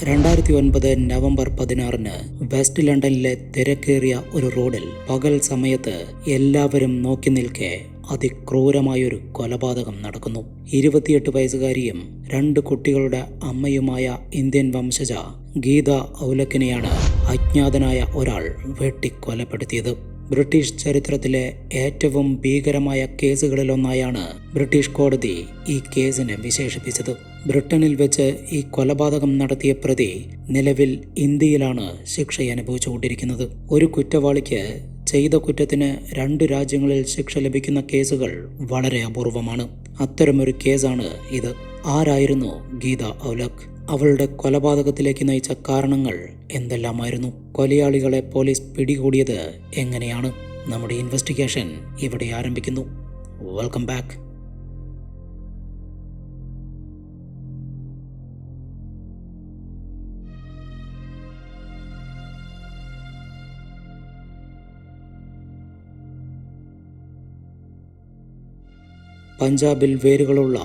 2009 November 16 west ലണ്ടനിലെ തിരക്കേറിയ ഒരു റോഡിൽ പകൽ സമയത്ത് എല്ലാവരും നോക്കി നിൽക്കെ അതിക്രൂരമായൊരു കൊലപാതകം നടക്കുന്നു. 28 വയസ്സുകാരിയും 2 കുട്ടികളുടെ അമ്മയുമായ ഇന്ത്യൻ വംശജ ഗീത ഔലക്കിനെയാണ് അജ്ഞാതനായ ഒരാൾ വെട്ടിക്കൊലപ്പെടുത്തിയത്. ബ്രിട്ടീഷ് ചരിത്രത്തിലെ ഏറ്റവും ഭീകരമായ കേസുകളിലൊന്നായാണ് ബ്രിട്ടീഷ് കോടതി ഈ കേസിനെ വിശേഷിപ്പിച്ചത്. ബ്രിട്ടനിൽ വെച്ച് ഈ കൊലപാതകം നടത്തിയ പ്രതി നിലവിൽ ഇന്ത്യയിലാണ് ശിക്ഷ അനുഭവിച്ചുകൊണ്ടിരിക്കുന്നത്. ഒരു കുറ്റവാളിക്ക് ചെയ്ത കുറ്റത്തിന് 2 രാജ്യങ്ങളിൽ ശിക്ഷ ലഭിക്കുന്ന കേസുകൾ വളരെ അപൂർവമാണ്. അത്തരമൊരു കേസാണ് ഇത്. ആരായിരുന്നു ഗീത ഔലഖ്? അവളുടെ കൊലപാതകത്തിലേക്ക് നയിച്ച കാരണങ്ങൾ എന്തെല്ലാമായിരുന്നു? കൊലയാളികളെ പോലീസ് പിടികൂടിയത് എങ്ങനെയാണ്? നമ്മുടെ ഇൻവെസ്റ്റിഗേഷൻ ഇവിടെ ആരംഭിക്കുന്നു. Welcome back. പഞ്ചാബിൽ വേരുകളുള്ള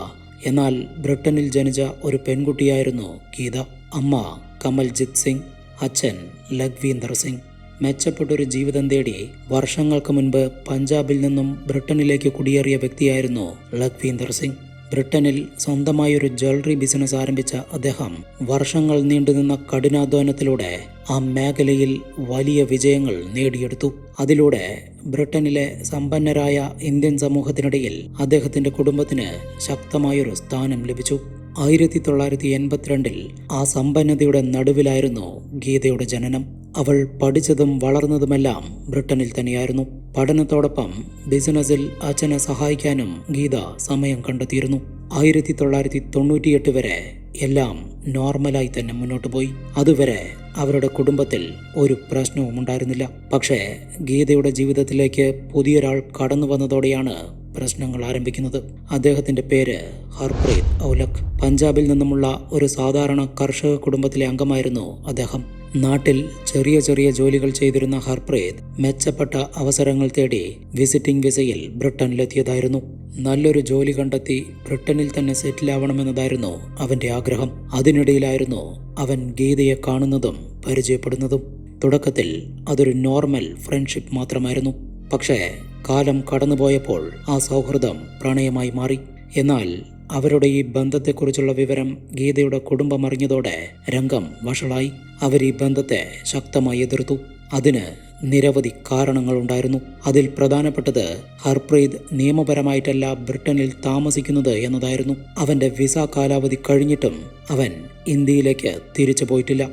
എന്നാൽ ബ്രിട്ടനിൽ ജനിച്ച ഒരു പെൺകുട്ടിയായിരുന്നു ഗീത. അമ്മ കമൽജിത് സിംഗ്, അച്ഛൻ ലഖ്വീന്ദർ സിംഗ്. മെച്ചപ്പെട്ടൊരു ജീവിതം തേടി വർഷങ്ങൾക്ക് മുൻപ് പഞ്ചാബിൽ നിന്നും ബ്രിട്ടനിലേക്ക് കുടിയേറിയ വ്യക്തിയായിരുന്നു ലഖ്വീന്ദർ സിംഗ്. ബ്രിട്ടനിൽ സ്വന്തമായൊരു ജ്വല്ലറി ബിസിനസ് ആരംഭിച്ച അദ്ദേഹം വർഷങ്ങൾ നീണ്ടുനിന്ന കഠിനാധ്വാനത്തിലൂടെ ആ മേഖലയിൽ വലിയ വിജയങ്ങൾ നേടിയെടുത്തു. അതിലൂടെ ബ്രിട്ടനിലെ സമ്പന്നരായ ഇന്ത്യൻ സമൂഹത്തിനിടയിൽ അദ്ദേഹത്തിന്റെ കുടുംബത്തിന് ശക്തമായൊരു സ്ഥാനം ലഭിച്ചു. 1982 ആ സമ്പന്നതയുടെ നടുവിലായിരുന്നു ഗീതയുടെ ജനനം. അവൾ പഠിച്ചതും വളർന്നതുമെല്ലാം ബ്രിട്ടനിൽ തന്നെയായിരുന്നു. പഠനത്തോടൊപ്പം ബിസിനസ്സിൽ അച്ഛനെ സഹായിക്കാനും ഗീത സമയം കണ്ടെത്തിയിരുന്നു. 1998 വരെ എല്ലാം നോർമലായി തന്നെ മുന്നോട്ട് പോയി. അതുവരെ അവരുടെ കുടുംബത്തിൽ ഒരു പ്രശ്നവും ഉണ്ടായിരുന്നില്ല. പക്ഷേ ഗീതയുടെ ജീവിതത്തിലേക്ക് പുതിയൊരാൾ കടന്നു വന്നതോടെയാണ് പ്രശ്നങ്ങൾ ആരംഭിക്കുന്നത്. അദ്ദേഹത്തിന്റെ പേര് ഹർപ്രീത് ഔലഖ്. പഞ്ചാബിൽ നിന്നുമുള്ള ഒരു സാധാരണ കർഷക കുടുംബത്തിലെ അംഗമായിരുന്നു അദ്ദേഹം. നാട്ടിൽ ചെറിയ ചെറിയ ജോലികൾ ചെയ്തിരുന്ന ഹർപ്രീത് മെച്ചപ്പെട്ട അവസരങ്ങൾ തേടി വിസിറ്റിംഗ് വിസയിൽ ബ്രിട്ടനിലെത്തിയതായിരുന്നു. നല്ലൊരു ജോലി കണ്ടെത്തി ബ്രിട്ടനിൽ തന്നെ സെറ്റിലാവണമെന്നതായിരുന്നു അവന്റെ ആഗ്രഹം. അതിനിടയിലായിരുന്നു അവൻ ഗീതയെ കാണുന്നതും പരിചയപ്പെടുന്നതും. തുടക്കത്തിൽ അതൊരു നോർമൽ ഫ്രണ്ട്ഷിപ്പ് മാത്രമായിരുന്നു. പക്ഷേ കാലം കടന്നുപോയപ്പോൾ ആ സൗഹൃദം പ്രണയമായി മാറി. എന്നാൽ അവരുടെ ഈ ബന്ധത്തെക്കുറിച്ചുള്ള വിവരം ഗീതയുടെ കുടുംബം അറിഞ്ഞതോടെ രംഗം വഷളായി. അവർ ഈ ബന്ധത്തെ ശക്തമായി എതിർത്തു. അതിന് നിരവധി കാരണങ്ങളുണ്ടായിരുന്നു. അതിൽ പ്രധാനപ്പെട്ടത് ഹർപ്രീത് നിയമപരമായിട്ടല്ല ബ്രിട്ടനിൽ താമസിക്കുന്നത് എന്നതായിരുന്നു. അവന്റെ വിസ കാലാവധി കഴിഞ്ഞിട്ടും അവൻ ഇന്ത്യയിലേക്ക് തിരിച്ചു പോയിട്ടില്ല.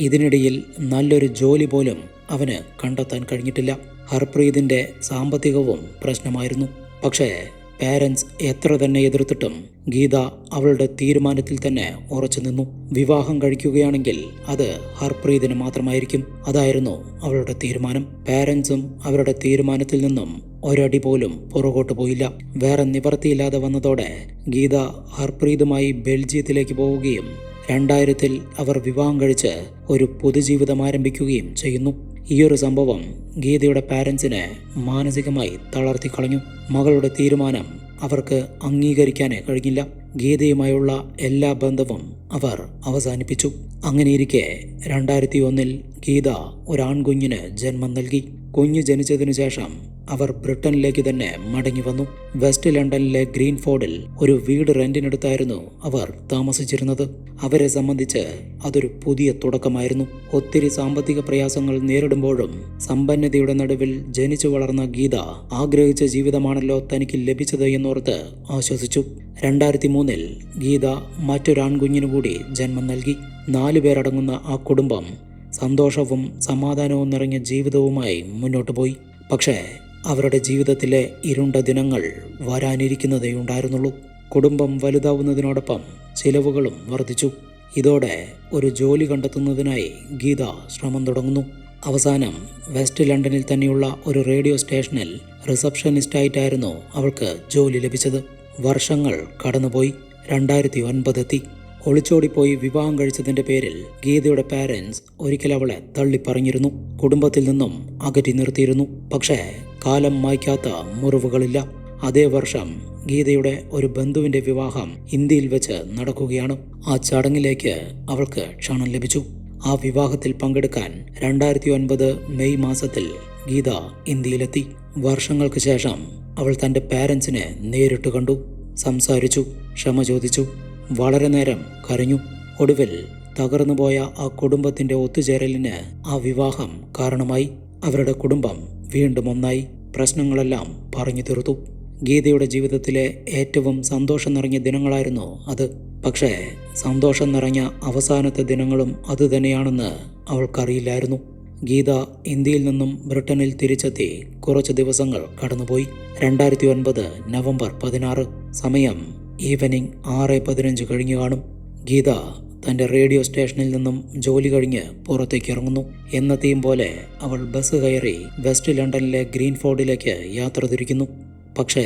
ഇതിനിടയിൽ നല്ലൊരു ജോലി പോലും അവന് കണ്ടെത്താൻ കഴിഞ്ഞിട്ടില്ല. ഹർപ്രീതിന്റെ സാമ്പത്തികവും പ്രശ്നമായിരുന്നു. പക്ഷേ പാരൻസ് എത്ര തന്നെ എതിർത്തിട്ടും ഗീത അവളുടെ തീരുമാനത്തിൽ തന്നെ ഉറച്ചു നിന്നു. വിവാഹം കഴിക്കുകയാണെങ്കിൽ അത് ഹർപ്രീതിന് മാത്രമായിരിക്കും. അതായിരുന്നു അവളുടെ തീരുമാനം. പാരൻസും അവരുടെ തീരുമാനത്തിൽ നിന്നും ഒരടി പോലും പുറകോട്ട് പോയില്ല. വേറെ നിവർത്തിയില്ലാതെ വന്നതോടെ ഗീത ഹർപ്രീതുമായി ബെൽജിയത്തിലേക്ക് പോവുകയും 2000 അവർ വിവാഹം കഴിച്ച് ഒരു പൊതുജീവിതം ആരംഭിക്കുകയും ചെയ്യുന്നു. ഈയൊരു സംഭവം ഗീതയുടെ പാരൻസിനെ മാനസികമായി തളർത്തി കളഞ്ഞു. മകളുടെ തീരുമാനം അവർക്ക് അംഗീകരിക്കാനേ കഴിഞ്ഞില്ല. ഗീതയുമായുള്ള എല്ലാ ബന്ധവും അവർ അവസാനിപ്പിച്ചു. അങ്ങനെയിരിക്കെ 2001 ഗീത ഒരാൺകുഞ്ഞിന് ജന്മം നൽകി. കുഞ്ഞ് ജനിച്ചതിനു ശേഷം അവർ ബ്രിട്ടനിലേക്ക് തന്നെ മടങ്ങി വന്നു. വെസ്റ്റ് ലണ്ടനിലെ ഗ്രീൻഫോർഡിൽ ഒരു വീട് റെന്റിനെടുത്തായിരുന്നു അവർ താമസിച്ചിരുന്നത്. അവരെ സംബന്ധിച്ച് അതൊരു പുതിയ തുടക്കമായിരുന്നു. ഒത്തിരി സാമ്പത്തിക പ്രയാസങ്ങൾ നേരിടുമ്പോഴും സമ്പന്നതയുടെ നടുവിൽ ജനിച്ചു വളർന്ന ഗീത ആഗ്രഹിച്ച ജീവിതമാണല്ലോ തനിക്ക് ലഭിച്ചത് എന്നോർത്ത് ആശ്വസിച്ചു. 2003 ഗീത മറ്റൊരാൺകുഞ്ഞിനു കൂടി ജന്മം നൽകി. 4 പേരടങ്ങുന്ന ആ കുടുംബം സന്തോഷവും സമാധാനവും നിറഞ്ഞ ജീവിതവുമായി മുന്നോട്ട് പോയി. പക്ഷേ അവരുടെ ജീവിതത്തിലെ ഇരുണ്ട ദിനങ്ങൾ വരാനിരിക്കുന്നതേ ഉണ്ടായിരുന്നുള്ളൂ. കുടുംബം വലുതാവുന്നതിനോടൊപ്പം ചിലവുകളും വർദ്ധിച്ചു. ഇതോടെ ഒരു ജോലി കണ്ടെത്തുന്നതിനായി ഗീത ശ്രമം തുടങ്ങുന്നു. അവസാനം വെസ്റ്റ് ലണ്ടനിൽ തന്നെയുള്ള ഒരു റേഡിയോ സ്റ്റേഷനിൽ റിസപ്ഷനിസ്റ്റായിട്ടായിരുന്നു അവൾക്ക് ജോലി ലഭിച്ചത്. വർഷങ്ങൾ കടന്നുപോയി. 2009 എത്തി. ഒളിച്ചോടിപ്പോയി വിവാഹം കഴിച്ചതിന്റെ പേരിൽ ഗീതയുടെ പാരൻസ് ഒരിക്കൽ അവളെ തള്ളിപ്പറഞ്ഞിരുന്നു. കുടുംബത്തിൽ നിന്നും അകറ്റി നിർത്തിയിരുന്നു. പക്ഷേ കാലം മായ്ക്കാത്ത മുറിവുകളില്ല. അതേ വർഷം ഗീതയുടെ ഒരു ബന്ധുവിന്റെ വിവാഹം ഇന്ത്യയിൽ വെച്ച് നടക്കുകയാണ്. ആ ചടങ്ങിലേക്ക് അവൾക്ക് ക്ഷണം ലഭിച്ചു. ആ വിവാഹത്തിൽ പങ്കെടുക്കാൻ 2009 മെയ് മാസത്തിൽ ഗീത ഇന്ത്യയിലെത്തി. വർഷങ്ങൾക്ക് ശേഷം അവൾ തൻ്റെ പാരൻസിനെ നേരിട്ട് കണ്ടു, സംസാരിച്ചു, ക്ഷമ ചോദിച്ചു, വളരെ നേരം കരഞ്ഞു. ഒടുവിൽ തകർന്നുപോയ ആ കുടുംബത്തിന്റെ ഒത്തുചേരലിന് ആ വിവാഹം കാരണമായി. അവരുടെ കുടുംബം വീണ്ടും ഒന്നായി. പ്രശ്നങ്ങളെല്ലാം പറഞ്ഞു തീർത്തു. ഗീതയുടെ ജീവിതത്തിലെ ഏറ്റവും സന്തോഷം നിറഞ്ഞ ദിനങ്ങളായിരുന്നു അത്. പക്ഷേ സന്തോഷം നിറഞ്ഞ അവസാനത്തെ ദിനങ്ങളും അതുതന്നെയാണെന്ന് അവൾക്കറിയില്ലായിരുന്നു. ഗീത ഇന്ത്യയിൽ നിന്നും ബ്രിട്ടനിൽ തിരിച്ചെത്തി കുറച്ച് ദിവസങ്ങൾ കടന്നുപോയി. 2009 നവംബർ 16, സമയം ഈവനിങ് 6:15 കഴിഞ്ഞു കാണും. ഗീത തൻ്റെ റേഡിയോ സ്റ്റേഷനിൽ നിന്നും ജോലി കഴിഞ്ഞ് പുറത്തേക്ക് ഇറങ്ങുന്നു. എന്നത്തെയും പോലെ അവൾ ബസ് കയറി വെസ്റ്റ് ലണ്ടനിലെ ഗ്രീൻഫോർഡിലേക്ക് യാത്ര തിരിക്കുന്നു. പക്ഷേ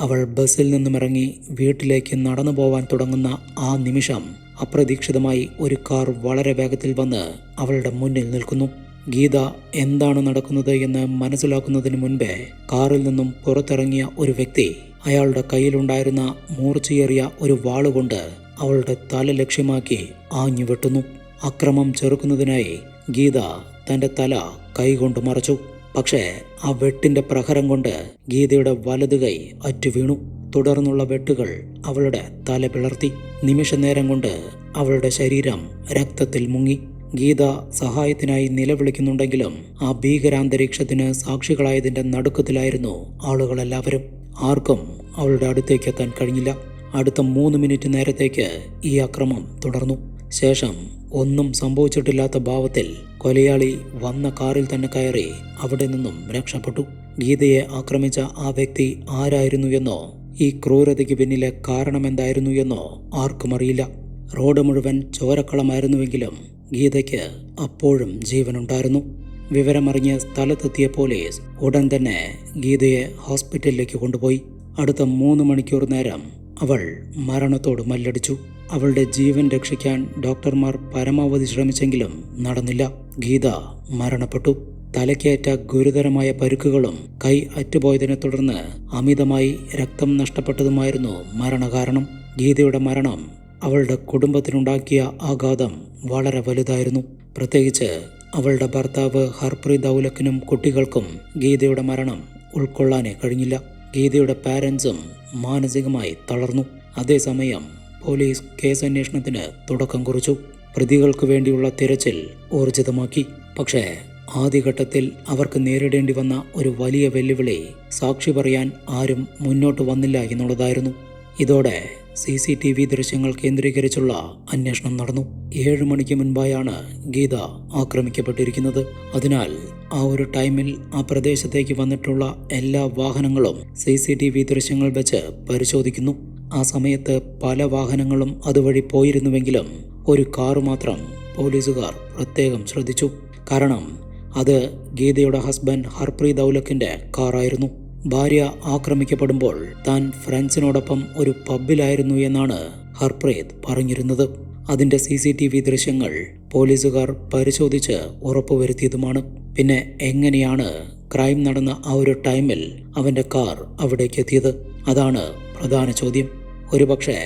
അവൾ ബസ്സിൽ നിന്നും ഇറങ്ങി വീട്ടിലേക്ക് നടന്നു പോവാൻ തുടങ്ങുന്ന ആ നിമിഷം അപ്രതീക്ഷിതമായി ഒരു കാർ വളരെ വേഗത്തിൽ വന്ന് അവളുടെ മുന്നിൽ നിൽക്കുന്നു. ഗീത എന്താണ് നടക്കുന്നത് എന്ന് മനസ്സിലാക്കുന്നതിന് മുൻപേ കാറിൽ നിന്നും പുറത്തിറങ്ങിയ ഒരു വ്യക്തി അയാളുടെ കയ്യിലുണ്ടായിരുന്ന മൂർച്ചയേറിയ ഒരു വാളുകൊണ്ട് അവളുടെ തല ലക്ഷ്യമാക്കി ആഞ്ഞു വെട്ടുന്നു. അക്രമം ചെറുക്കുന്നതിനായി ഗീത തൻ്റെ തല കൈകൊണ്ട് മറച്ചു. പക്ഷേ ആ വെട്ടിന്റെ പ്രഹരം കൊണ്ട് ഗീതയുടെ വലതുകൈ അറ്റുവീണു. തുടർന്നുള്ള വെട്ടുകൾ അവളുടെ തല പിളർത്തി. നിമിഷനേരം കൊണ്ട് അവളുടെ ശരീരം രക്തത്തിൽ മുങ്ങി. ഗീത സഹായത്തിനായി നിലവിളിക്കുന്നുണ്ടെങ്കിലും ആ ഭീകരാന്തരീക്ഷത്തിന് സാക്ഷികളായതിന്റെ നടുക്കത്തിലായിരുന്നു ആളുകളെല്ലാവരും. ആർക്കും അവളുടെ അടുത്തേക്ക് എത്താൻ കഴിഞ്ഞില്ല. അടുത്ത 3 മിനിറ്റ് നേരത്തേക്ക് ഈ അക്രമം തുടർന്നു. ശേഷം ഒന്നും സംഭവിച്ചിട്ടില്ലാത്ത ഭാവത്തിൽ കൊലയാളി വന്ന കാറിൽ തന്നെ കയറി അവിടെ നിന്നും രക്ഷപ്പെട്ടു. ഗീതയെ ആക്രമിച്ച ആ വ്യക്തി ആരായിരുന്നു എന്നോ ഈ ക്രൂരതയ്ക്ക് പിന്നിലെ കാരണമെന്തായിരുന്നു എന്നോ ആർക്കും അറിയില്ല. റോഡ് മുഴുവൻ ചോരക്കളമായിരുന്നുവെങ്കിലും ഗീതയ്ക്ക് അപ്പോഴും ജീവനുണ്ടായിരുന്നു. വിവരമറിഞ്ഞ് സ്ഥലത്തെത്തിയ പോലീസ് ഉടൻ തന്നെ ഗീതയെ ഹോസ്പിറ്റലിലേക്ക് കൊണ്ടുപോയി. അടുത്ത 3 മണിക്കൂർ നേരം അവൾ മരണത്തോട് മല്ലടിച്ചു. അവളുടെ ജീവൻ രക്ഷിക്കാൻ ഡോക്ടർമാർ പരമാവധി ശ്രമിച്ചെങ്കിലും നടന്നില്ല. ഗീത മരണപ്പെട്ടു. തലക്കേറ്റ ഗുരുതരമായ പരുക്കുകളും കൈ അറ്റുപോയതിനെ തുടർന്ന് അമിതമായി രക്തം നഷ്ടപ്പെട്ടതുമായിരുന്നു മരണകാരണം. ഗീതയുടെ മരണം അവളുടെ കുടുംബത്തിനുണ്ടാക്കിയ ആഘാതം വളരെ വലുതായിരുന്നു. പ്രത്യേകിച്ച് അവളുടെ ഭർത്താവ് ഹർപ്രീത് ഔലക്കിനും കുട്ടികൾക്കും ഗീതയുടെ മരണം ഉൾക്കൊള്ളാനേ കഴിഞ്ഞില്ല. ഗീതയുടെ പാരൻസും മാനസികമായി തളർന്നു. അതേസമയം പോലീസ് കേസന്വേഷണത്തിന് തുടക്കം കുറിച്ചു. പ്രതികൾക്ക് വേണ്ടിയുള്ള തിരച്ചിൽ ഊർജിതമാക്കി. പക്ഷേ ആദ്യഘട്ടത്തിൽ അവർക്ക് നേരിടേണ്ടി വന്ന ഒരു വലിയ വെല്ലുവിളി സാക്ഷി പറയാൻ ആരും മുന്നോട്ട് വന്നില്ല എന്നുള്ളതായിരുന്നു. ഇതോടെ CCTV ദൃശ്യങ്ങൾ കേന്ദ്രീകരിച്ചുള്ള അന്വേഷണം നടന്നു. 7 മണിക്ക് മുൻപായാണ് ഗീത ആക്രമിക്കപ്പെട്ടിരിക്കുന്നത്. അതിനാൽ ആ ഒരു ടൈമിൽ ആ പ്രദേശത്തേക്ക് വന്നിട്ടുള്ള എല്ലാ വാഹനങ്ങളും CCTV ദൃശ്യങ്ങൾ വെച്ച് പരിശോധിക്കുന്നു. ആ സമയത്ത് പല വാഹനങ്ങളും അതുവഴി പോയിരുന്നുവെങ്കിലും ഒരു കാറ് മാത്രം പോലീസുകാർ പ്രത്യേകം ശ്രദ്ധിച്ചു. കാരണം അത് ഗീതയുടെ ഹസ്ബൻഡ് ഹർപ്രീത് ഔലക്കിന്റെ കാറായിരുന്നു. ഭാര്യ ആക്രമിക്കപ്പെടുമ്പോൾ താൻ ഫ്രണ്ട്സിനോടൊപ്പം ഒരു പബ്ബിലായിരുന്നു എന്നാണ് ഹർപ്രീത് പറഞ്ഞിരുന്നത്. അതിന്റെ CCTV ദൃശ്യങ്ങൾ പോലീസുകാർ പരിശോധിച്ച് ഉറപ്പുവരുത്തിയതുമാണ്. പിന്നെ എങ്ങനെയാണ് ക്രൈം നടന്ന ആ ഒരു ടൈമിൽ അവന്റെ കാർ അവിടേക്ക് എത്തിയത്? അതാണ് പ്രധാന ചോദ്യം. ഒരുപക്ഷെ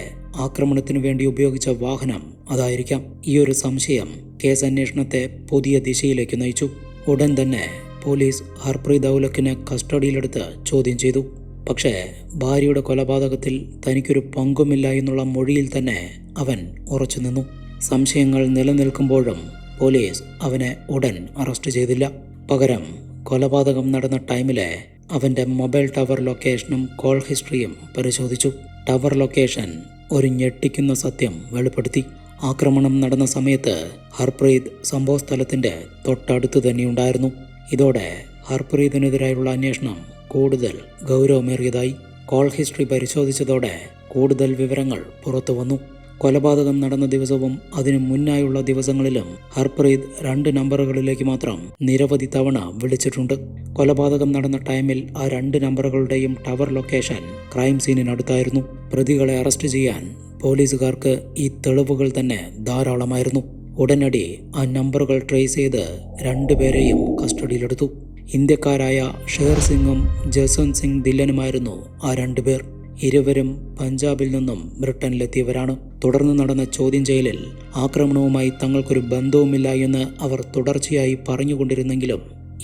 ആക്രമണത്തിനു വേണ്ടി ഉപയോഗിച്ച വാഹനം അതായിരിക്കാം. ഈ ഒരു സംശയം കേസ് അന്വേഷണത്തെ പുതിയ ദിശയിലേക്ക് നയിച്ചു. ഉടൻ തന്നെ പോലീസ് ഹർപ്രീത് ഔലക്കിനെ കസ്റ്റഡിയിലെടുത്ത് ചോദ്യം ചെയ്തു. പക്ഷേ ഭാര്യയുടെ കൊലപാതകത്തിൽ തനിക്കൊരു പങ്കുമില്ല എന്നുള്ള മൊഴിയിൽ തന്നെ അവൻ ഉറച്ചു നിന്നു. സംശയങ്ങൾ നിലനിൽക്കുമ്പോഴും പോലീസ് അവനെ ഉടൻ അറസ്റ്റ് ചെയ്തില്ല. പകരം കൊലപാതകം നടന്ന ടൈമിലെ അവൻ്റെ മൊബൈൽ ടവർ ലൊക്കേഷനും കോൾ ഹിസ്റ്ററിയും പരിശോധിച്ചു. ടവർ ലൊക്കേഷൻ ഒരു ഞെട്ടിക്കുന്ന സത്യം വെളിപ്പെടുത്തി. ആക്രമണം നടന്ന സമയത്ത് ഹർപ്രീത് സംഭവസ്ഥലത്തിൻ്റെ തൊട്ടടുത്ത് തന്നെയുണ്ടായിരുന്നു. ഇതോടെ ഹർപ്രീതിനെതിരായുള്ള അന്വേഷണം കൂടുതൽ ഗൗരവമേറിയതായി. കോൾ ഹിസ്റ്ററി പരിശോധിച്ചതോടെ കൂടുതൽ വിവരങ്ങൾ പുറത്തു വന്നു. കൊലപാതകം നടന്ന ദിവസവും അതിനു മുന്നായുള്ള ദിവസങ്ങളിലും ഹർപ്രീത് 2 നമ്പറുകളിലേക്ക് മാത്രം നിരവധി തവണ വിളിച്ചിട്ടുണ്ട്. കൊലപാതകം നടന്ന ടൈമിൽ ആ 2 നമ്പറുകളുടെയും ടവർ ലൊക്കേഷൻ ക്രൈം സീനിനടുത്തായിരുന്നു. പ്രതികളെ അറസ്റ്റ് ചെയ്യാൻ പോലീസുകാർക്ക് ഈ തെളിവുകൾ തന്നെ ധാരാളമായിരുന്നു. ഉടനടി ആ നമ്പറുകൾ ട്രേസ് ചെയ്ത് 2 പേരെയും കസ്റ്റഡിയിലെടുത്തു. ഇന്ത്യക്കാരായ ഷേർ സിംഗും ജസ്വന്ത് സിംഗ് ധില്ലനുമായിരുന്നു ആ 2 പേർ. ഇരുവരും പഞ്ചാബിൽ നിന്നും ബ്രിട്ടനിലെത്തിയവരാണ്. തുടർന്ന് നടന്ന ചോദ്യം ചെയ്യലിൽ ആക്രമണവുമായി തങ്ങൾക്കൊരു ബന്ധവുമില്ല എന്ന് അവർ തുടർച്ചയായി പറഞ്ഞുകൊണ്ടിരുന്നെങ്കിലും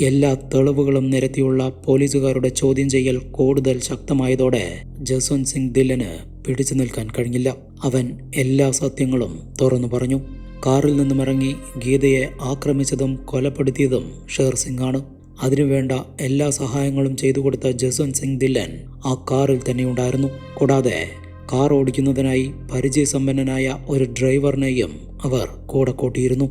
എല്ലാ തെളിവുകളും നിരത്തിയുള്ള പോലീസുകാരുടെ ചോദ്യം ചെയ്യൽ കൂടുതൽ ശക്തമായതോടെ ജസ്വന്ത് സിംഗ് ദില്ലന് പിടിച്ചു നിൽക്കാൻ കഴിഞ്ഞില്ല. അവൻ എല്ലാ സത്യങ്ങളും തുറന്നു പറഞ്ഞു. കാറിൽ നിന്നും ഇറങ്ങി ഗീതയെ ആക്രമിച്ചതും കൊലപ്പെടുത്തിയതും ഷേർ സിംഗ് ആണ്. അതിനുവേണ്ട എല്ലാ സഹായങ്ങളും ചെയ്തു കൊടുത്ത ജസ്വന്ത് സിംഗ് ദില്ലൻ ആ കാറിൽ തന്നെ ഉണ്ടായിരുന്നു. കൂടാതെ കാർ ഓടിക്കുന്നതിനായി പരിചയസമ്പന്നനായ ഒരു ഡ്രൈവറിനെയും അവർ കൂടെ കൂട്ടിയിരുന്നു.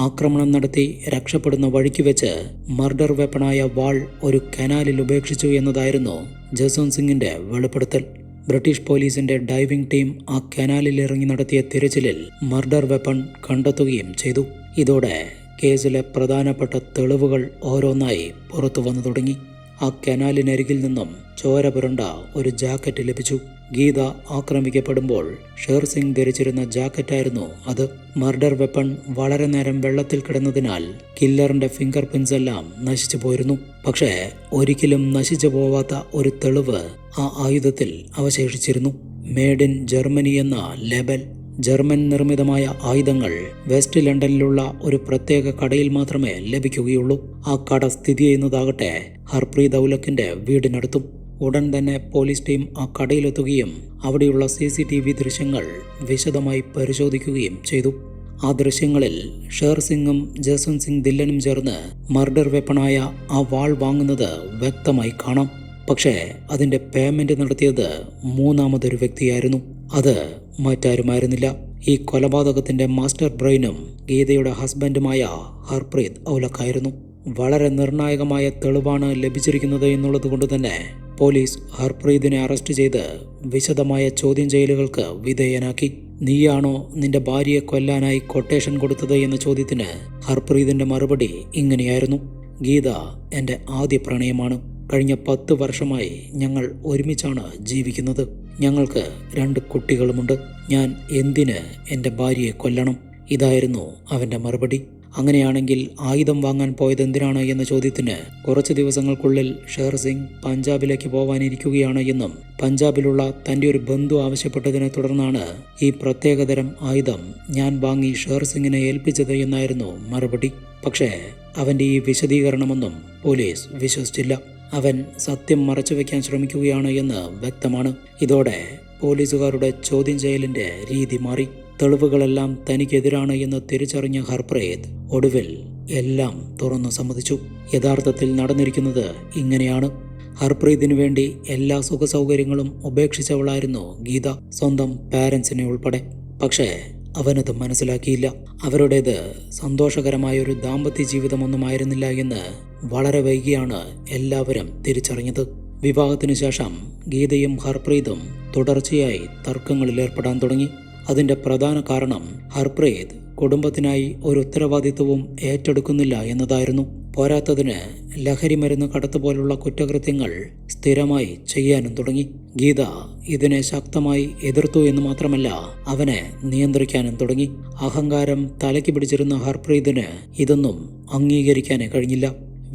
ആക്രമണം നടത്തി രക്ഷപ്പെടുന്ന വഴിക്ക് വെച്ച് മർഡർ വെപ്പണായ വാൾ ഒരു കനാലിൽ ഉപേക്ഷിച്ചു എന്നതായിരുന്നു ജസ്വന്ത് സിംഗിന്റെ വെളിപ്പെടുത്തൽ. ബ്രിട്ടീഷ് പോലീസിന്റെ ഡൈവിംഗ് ടീം ആ കനാലിൽ ഇറങ്ങി നടത്തിയ തിരച്ചിലിൽ മർഡർ വെപ്പൺ കണ്ടെത്തുകയും ചെയ്തു. ഇതോടെ കേസിലെ പ്രധാനപ്പെട്ട തെളിവുകൾ ഓരോന്നായി പുറത്തു വന്നു തുടങ്ങി. ആ കനാലിനരികിൽ നിന്നും ചോര പുരണ്ട ഒരു ജാക്കറ്റ് ലഭിച്ചു. ഗീത ആക്രമിക്കപ്പെടുമ്പോൾ ഷേർ സിംഗ് ധരിച്ചിരുന്ന ജാക്കറ്റായിരുന്നു അത്. മർഡർ വെപ്പൺ വളരെ നേരം വെള്ളത്തിൽ കിടന്നതിനാൽ കില്ലറിന്റെ ഫിംഗർ പ്രിന്റ്സ് എല്ലാം നശിച്ചു പോയിരുന്നു. പക്ഷേ ഒരിക്കലും നശിച്ചു പോവാത്ത ഒരു തെളിവ് ആ ആയുധത്തിൽ അവശേഷിച്ചിരുന്നു. മേഡ് ഇൻ ജർമ്മനി എന്ന ലേബൽ. ജർമ്മൻ നിർമ്മിതമായ ആയുധങ്ങൾ വെസ്റ്റ് ലണ്ടനിലുള്ള ഒരു പ്രത്യേക കടയിൽ മാത്രമേ ലഭിക്കുകയുള്ളൂ. ആ കട സ്ഥിതി ചെയ്യുന്നതാകട്ടെ ഹർപ്രീത് ഔലഖിന്റെ വീടിനടുത്തും. ഉടൻ തന്നെ പോലീസ് ടീം ആ കടയിലെത്തുകയും അവിടെയുള്ള CCTV ദൃശ്യങ്ങൾ വിശദമായി പരിശോധിക്കുകയും ചെയ്തു. ആ ദൃശ്യങ്ങളിൽ ഷേർ സിംഗും ജസ്വന്ത് സിംഗ് ദില്ലനും ചേർന്ന് മർഡർ വെപ്പണായ ആ വാൾ വാങ്ങുന്നത് വ്യക്തമായി കാണാം. പക്ഷേ അതിന്റെ പേയ്മെന്റ് നടത്തിയത് മൂന്നാമതൊരു വ്യക്തിയായിരുന്നു. അത് മറ്റാരുമായിരുന്നില്ല, ഈ കൊലപാതകത്തിന്റെ മാസ്റ്റർ ബ്രെയിനും ഗീതയുടെ ഹസ്ബൻഡുമായ ഹർപ്രീത് ഔലഖായിരുന്നു. വളരെ നിർണായകമായ തെളിവാണ് ലഭിച്ചിരിക്കുന്നത് എന്നുള്ളത് കൊണ്ട് തന്നെ പോലീസ് ഹർപ്രീതിനെ അറസ്റ്റ് ചെയ്ത് വിശദമായ ചോദ്യം ചെയ്യലുകൾക്ക് വിധേയനാക്കി. നീയാണോ നിന്റെ ഭാര്യയെ കൊല്ലാനായി കൊട്ടേഷൻ കൊടുത്തത് എന്ന ചോദ്യത്തിന് ഹർപ്രീതിന്റെ മറുപടി ഇങ്ങനെയായിരുന്നു: ഗീത എൻ്റെ ആദ്യ പ്രണയമാണ്. കഴിഞ്ഞ 10 വർഷമായി ഞങ്ങൾ ഒരുമിച്ചാണ് ജീവിക്കുന്നത്. ഞങ്ങൾക്ക് 2 കുട്ടികളുമുണ്ട്. ഞാൻ എന്തിന് എൻ്റെ ഭാര്യയെ കൊല്ലണം? ഇതായിരുന്നു അവൻ്റെ മറുപടി. അങ്ങനെയാണെങ്കിൽ ആയുധം വാങ്ങാൻ പോയത് എന്തിനാണ് എന്ന ചോദ്യത്തിന് കുറച്ച് ദിവസങ്ങൾക്കുള്ളിൽ ഷേർ സിംഗ് പഞ്ചാബിലേക്ക് പോവാനിരിക്കുകയാണ് എന്നും പഞ്ചാബിലുള്ള തൻ്റെ ഒരു ബന്ധു ആവശ്യപ്പെട്ടതിനെ തുടർന്നാണ് ഈ പ്രത്യേകതരം ആയുധം ഞാൻ വാങ്ങി ഷേർ സിംഗിനെ ഏൽപ്പിച്ചത് എന്നായിരുന്നു മറുപടി. പക്ഷേ അവൻ്റെ ഈ വിശദീകരണമൊന്നും പോലീസ് വിശ്വസിച്ചില്ല. അവൻ സത്യം മറച്ചുവെക്കാൻ ശ്രമിക്കുകയാണ് എന്ന് വ്യക്തമാണ്. ഇതോടെ പോലീസുകാരുടെ ചോദ്യം ചെയ്യലിന്റെ രീതി മാറി. തെളിവുകളെല്ലാം തനിക്കെതിരാണ് എന്ന് തിരിച്ചറിഞ്ഞ ഹർപ്രീത് ഒടുവിൽ എല്ലാം തുറന്നു സമ്മതിച്ചു. യഥാർത്ഥത്തിൽ നടന്നിരിക്കുന്നത് ഇങ്ങനെയാണ്. ഹർപ്രീതിനു വേണ്ടി എല്ലാ സുഖസൗകര്യങ്ങളും ഉപേക്ഷിച്ചവളായിരുന്നു ഗീത, സ്വന്തം പാരൻസിനെ ഉൾപ്പെടെ. പക്ഷേ അവനത് മനസ്സിലാക്കിയില്ല. അവരുടേത് സന്തോഷകരമായൊരു ദാമ്പത്യ ജീവിതമൊന്നുമായിരുന്നില്ല എന്ന് വളരെ വൈകിയാണ് എല്ലാവരും തിരിച്ചറിഞ്ഞത്. വിവാഹത്തിനു ശേഷം ഗീതയും ഹർപ്രീതും തുടർച്ചയായി തർക്കങ്ങളിൽ ഏർപ്പെടാൻ തുടങ്ങി. അതിന്റെ പ്രധാന കാരണം ഹർപ്രീത് കുടുംബത്തിനായി ഒരു ഉത്തരവാദിത്വവും ഏറ്റെടുക്കുന്നില്ല എന്നതായിരുന്നു. പോരാത്തതിന് ലഹരിമരുന്ന് കടത്തുപോലുള്ള കുറ്റകൃത്യങ്ങൾ സ്ഥിരമായി ചെയ്യാനും തുടങ്ങി. ഗീത ഇതിനെ ശക്തമായി എതിർത്തു എന്ന് മാത്രമല്ല, അവനെ നിയന്ത്രിക്കാനും തുടങ്ങി. അഹങ്കാരം തലയ്ക്ക് പിടിച്ചിരുന്ന ഹർപ്രീതിന് ഇതൊന്നും അംഗീകരിക്കാനേ കഴിഞ്ഞില്ല.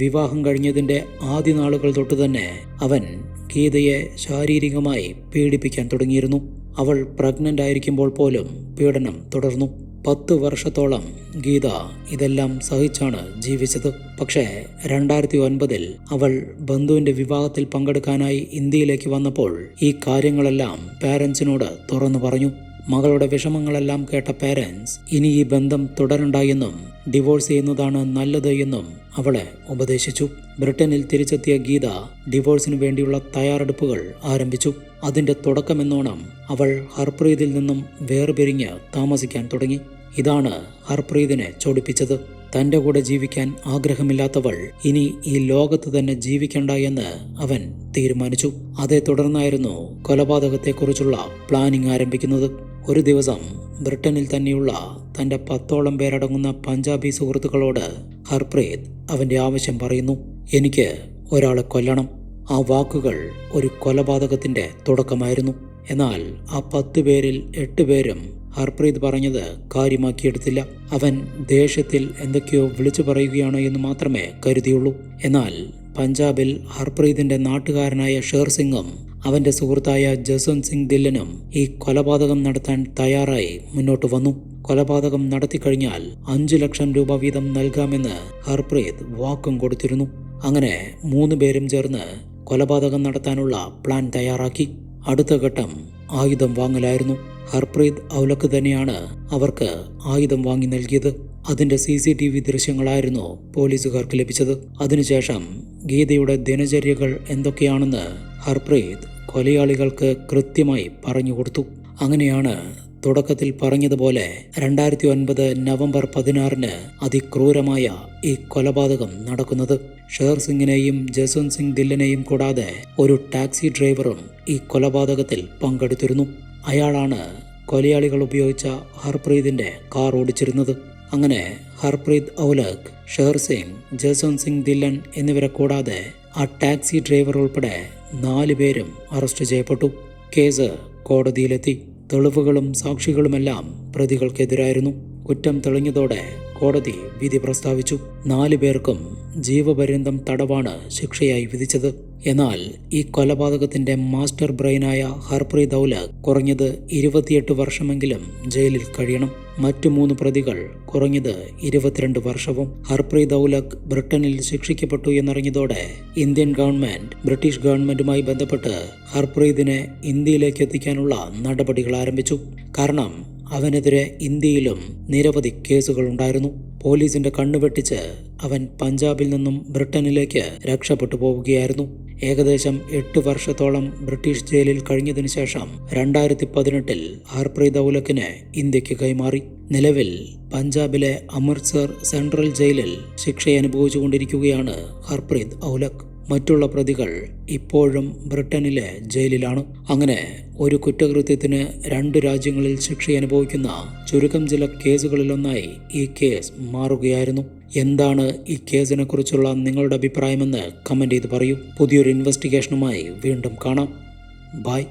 വിവാഹം കഴിഞ്ഞതിന്റെ ആദ്യ നാളുകൾ തൊട്ട് തന്നെ അവൻ ഗീതയെ ശാരീരികമായി പീഡിപ്പിക്കാൻ തുടങ്ങിയിരുന്നു. അവൾ പ്രഗ്നന്റ് ആയിരിക്കുമ്പോൾ പോലും പീഡനം തുടർന്നു. 10 വർഷത്തോളം ഗീത ഇതെല്ലാം സഹിച്ചാണ് ജീവിച്ചത്. പക്ഷേ 2009 അവൾ ബന്ധുവിന്റെ വിവാഹത്തിൽ പങ്കെടുക്കാനായി ഇന്ത്യയിലേക്ക് വന്നപ്പോൾ ഈ കാര്യങ്ങളെല്ലാം പാരൻസിനോട് തുറന്നു പറഞ്ഞു. മകളുടെ വിഷമങ്ങളെല്ലാം കേട്ട പാരൻസ് ഇനി ഈ ബന്ധം തുടരണ്ട എന്നും ഡിവോഴ്സ് ചെയ്യുന്നതാണ് നല്ലത് എന്നും അവളെ ഉപദേശിച്ചു. ബ്രിട്ടനിൽ തിരിച്ചെത്തിയ ഗീത ഡിവോഴ്സിനു വേണ്ടിയുള്ള തയ്യാറെടുപ്പുകൾ ആരംഭിച്ചു. അതിന്റെ തുടക്കമെന്നോണം അവൾ ഹർപ്രീതിൽ നിന്നും വേർപിരിഞ്ഞ് താമസിക്കാൻ തുടങ്ങി. ഇതാണ് ഹർപ്രീതിനെ ചൊടിപ്പിച്ചത്. തൻ്റെ കൂടെ ജീവിക്കാൻ ആഗ്രഹമില്ലാത്തവൾ ഇനി ഈ ലോകത്ത് തന്നെ ജീവിക്കണ്ട എന്ന് അവൻ തീരുമാനിച്ചു. അതേ തുടർന്നായിരുന്നു കൊലപാതകത്തെക്കുറിച്ചുള്ള പ്ലാനിംഗ് ആരംഭിക്കുന്നത്. ഒരു ദിവസം ബ്രിട്ടനിൽ തന്നെയുള്ള തൻ്റെ 10ഓളം പേരടങ്ങുന്ന പഞ്ചാബി സുഹൃത്തുക്കളോട് ഹർപ്രീത് അവൻ്റെ ആവശ്യം പറയുന്നു: എനിക്ക് ഒരാളെ കൊല്ലണം. ആ വാക്കുകൾ ഒരു കൊലപാതകത്തിൻ്റെ തുടക്കമായിരുന്നു. എന്നാൽ ആ 10 പേരിൽ 8 പേരും ഹർപ്രീത് പറഞ്ഞത് കാര്യമാക്കിയെടുത്തില്ല. അവൻ ദേഷ്യത്തിൽ എന്തൊക്കെയോ വിളിച്ചു പറയുകയാണ് എന്ന് മാത്രമേ കരുതിയുള്ളൂ. എന്നാൽ പഞ്ചാബിൽ ഹർപ്രീതിന്റെ നാട്ടുകാരനായ ഷേർ സിംഗും അവന്റെ സുഹൃത്തായ ജസ്വന്ത് സിംഗ് ദില്ലനും ഈ കൊലപാതകം നടത്താൻ തയ്യാറായി മുന്നോട്ട് വന്നു. കൊലപാതകം നടത്തിക്കഴിഞ്ഞാൽ 5 ലക്ഷം രൂപ വീതം നൽകാമെന്ന് ഹർപ്രീത് വാക്കും കൊടുത്തിരുന്നു. അങ്ങനെ 3 പേരും ചേർന്ന് കൊലപാതകം നടത്താനുള്ള പ്ലാൻ തയ്യാറാക്കി. അടുത്ത ഘട്ടം ആയുധം വാങ്ങലായിരുന്നു. ഹർപ്രീത് ഔലക്ക് തന്നെയാണ് അവർക്ക് ആയുധം വാങ്ങി നൽകിയത്. അതിന്റെ CCTV ദൃശ്യങ്ങളായിരുന്നു പോലീസുകാർക്ക് ലഭിച്ചത്. അതിനുശേഷം ഗീതയുടെ ദിനചര്യകൾ എന്തൊക്കെയാണെന്ന് ഹർപ്രീത് കൊലയാളികൾക്ക് കൃത്യമായി പറഞ്ഞുകൊടുത്തു. അങ്ങനെയാണ് തുടക്കത്തിൽ പറഞ്ഞതുപോലെ 2009 നവംബർ 16 അതിക്രൂരമായ ഈ കൊലപാതകം നടക്കുന്നത്. ഷേർ സിംഗിനെയും ജസ്വന്ത് സിംഗ് ദില്ലനെയും കൂടാതെ ഒരു ടാക്സി ഡ്രൈവറും ഈ കൊലപാതകത്തിൽ പങ്കെടുത്തിരുന്നു. അയാളാണ് കൊലയാളികൾ ഉപയോഗിച്ച ഹർപ്രീതിന്റെ കാർ ഓടിച്ചിരുന്നത്. അങ്ങനെ ഹർപ്രീത് ഔലക്, ഷേർ സിംഗ്, ജസ്വന്ത് സിംഗ് ദില്ലൻ എന്നിവരെ കൂടാതെ ആ ടാക്സി ഡ്രൈവർ ഉൾപ്പെടെ 4 പേരും അറസ്റ്റ് ചെയ്യപ്പെട്ടു. കേസ് കോടതിയിലെത്തി. തെളിവുകളും സാക്ഷികളുമെല്ലാം പ്രതികൾക്കെതിരായിരുന്നു. കുറ്റം തെളിഞ്ഞതോടെ കോടതി വിധി പ്രസ്താവിച്ചു. 4 പേർക്കും ജീവപര്യന്തം തടവാണ് ശിക്ഷയായി വിധിച്ചത്. എന്നാൽ ഈ കൊലപാതകത്തിന്റെ മാസ്റ്റർ ബ്രെയിനായ ഹർപ്രീത് ഔലക് കുറഞ്ഞത് 28 വർഷമെങ്കിലും ജയിലിൽ കഴിയണം. മറ്റു 3 പ്രതികൾ കുറഞ്ഞത് 22 വർഷവും. ഹർപ്രീത് ഔലക് ബ്രിട്ടനിൽ ശിക്ഷിക്കപ്പെട്ടു എന്നറിഞ്ഞതോടെ ഇന്ത്യൻ ഗവൺമെന്റ് ബ്രിട്ടീഷ് ഗവൺമെന്റുമായി ബന്ധപ്പെട്ട് ഹർപ്രീതിനെ ഇന്ത്യയിലേക്ക് എത്തിക്കാനുള്ള നടപടികൾ ആരംഭിച്ചു. കാരണം അവനെതിരെ ഇന്ത്യയിലും നിരവധി കേസുകൾ ഉണ്ടായിരുന്നു. പോലീസിന്റെ കണ്ണുവെട്ടിച്ച് അവൻ പഞ്ചാബിൽ നിന്നും ബ്രിട്ടനിലേക്ക് രക്ഷപ്പെട്ടു പോവുകയായിരുന്നു. ഏകദേശം 8 വർഷത്തോളം ബ്രിട്ടീഷ് ജയിലിൽ കഴിഞ്ഞതിനു ശേഷം 2018 ഹർപ്രീത് ഔലക്കിനെ ഇന്ത്യക്ക് കൈമാറി. നിലവിൽ പഞ്ചാബിലെ അമൃത്സർ സെൻട്രൽ ജയിലിൽ ശിക്ഷയനുഭവിച്ചുകൊണ്ടിരിക്കുകയാണ് ഹർപ്രീത് ഔലക്. മറ്റുള്ള പ്രതികൾ ഇപ്പോഴും ബ്രിട്ടനിലെ ജയിലിലാണ്. അങ്ങനെ ഒരു കുറ്റകൃത്യത്തിന് 2 രാജ്യങ്ങളിൽ ശിക്ഷയനുഭവിക്കുന്ന ചുരുക്കം ചില കേസുകളിലൊന്നായി ഈ കേസ് മാറുകയായിരുന്നു. എന്താണ് ഈ കേസിനെ കുറിച്ചുള്ള നിങ്ങളുടെ അഭിപ്രായമെന്ന് കമന്റ് ചെയ്ത് പറയൂ. പുതിയൊരു ഇൻവെസ്റ്റിഗേഷനുമായി വീണ്ടും കാണാം. ബൈ.